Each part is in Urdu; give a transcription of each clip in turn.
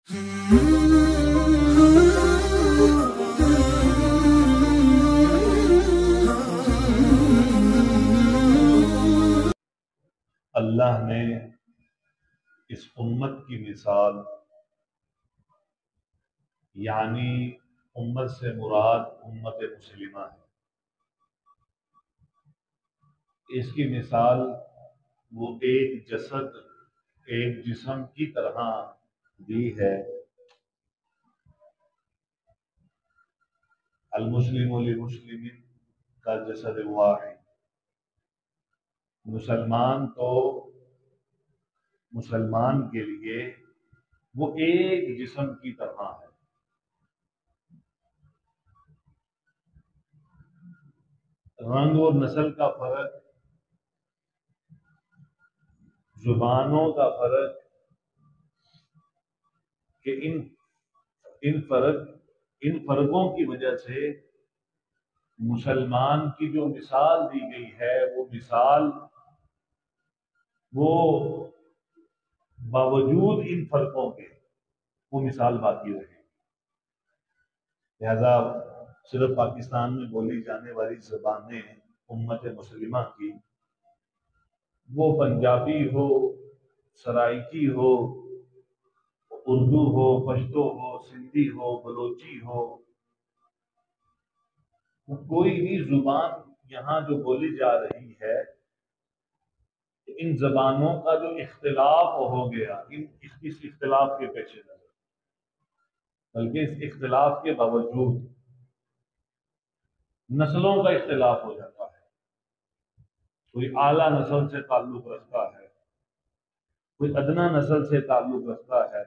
اللہ نے اس امت کی مثال، یعنی امت سے مراد امت مسلمہ ہے، اس کی مثال وہ ایک جسد، ایک جسم کی طرح دی ہے۔ المسلم للمسلم کا جسد واحد، مسلمان تو مسلمان کے لیے وہ ایک جسم کی طرح ہے۔ رنگ اور نسل کا فرق، زبانوں کا فرق، کہ ان فرقوں کی وجہ سے مسلمان کی جو مثال دی گئی ہے وہ مثال باوجود ان فرقوں کے وہ مثال باقی رہے۔ لہذا صرف پاکستان میں بولی جانے والی زبانیں امت مسلمہ کی، وہ پنجابی ہو، سرائکی ہو، اردو ہو، پشتو ہو، سندھی ہو، بلوچی ہو، کوئی بھی زبان یہاں جو بولی جا رہی ہے، ان زبانوں کا جو اختلاف ہو گیا، اس اختلاف کے پیش نظر، بلکہ اس اختلاف کے باوجود نسلوں کا اختلاف ہو جاتا ہے۔ کوئی اعلیٰ نسل سے تعلق رکھتا ہے، کوئی ادنا نسل سے تعلق رکھتا ہے،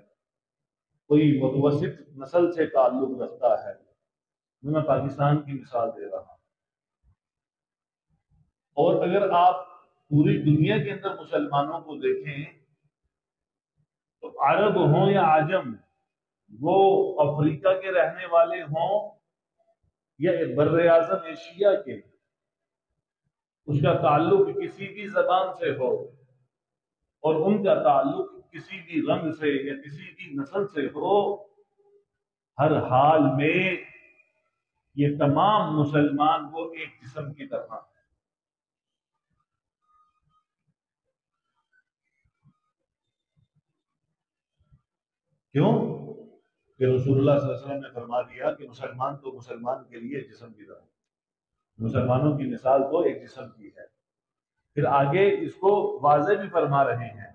کوئی متوسط نسل سے تعلق رکھتا ہے۔ میں پاکستان کی مثال دے رہا ہوں، اور اگر آپ پوری دنیا کے اندر مسلمانوں کو دیکھیں تو عرب ہوں یا عجم، وہ افریقہ کے رہنے والے ہوں یا بر اعظم ایشیا کے، اس کا تعلق کسی بھی زبان سے ہو اور ان کا تعلق کسی بھی رنگ سے یا کسی بھی نسل سے ہو، ہر حال میں یہ تمام مسلمان وہ ایک جسم کی طرح ہیں۔ کیوں؟ کہ رسول اللہ صلی اللہ علیہ وسلم نے فرما دیا کہ مسلمان تو مسلمان کے لیے جسم کی طرح، مسلمانوں کی مثال تو ایک جسم کی ہے۔ پھر آگے اس کو واضح بھی فرما رہے ہیں،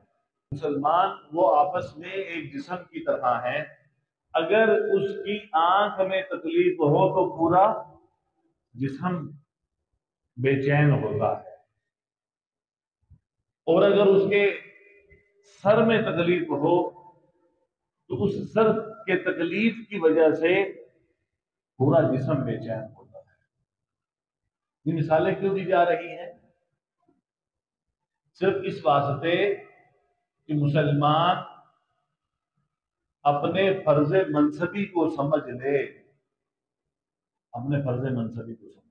مسلمان وہ آپس میں ایک جسم کی طرح ہیں، اگر اس کی آنکھ میں تکلیف ہو تو پورا جسم بے چین ہوتا ہے، اور اگر اس کے سر میں تکلیف ہو تو اس سر کے تکلیف کی وجہ سے پورا جسم بے چین ہوتا ہے۔ یہ مثالیں کیوں دی جا رہی ہیں؟ صرف اس واسطے کہ مسلمان اپنے فرض منصبی کو سمجھ لے، اپنے فرض منصبی کو سمجھ لے۔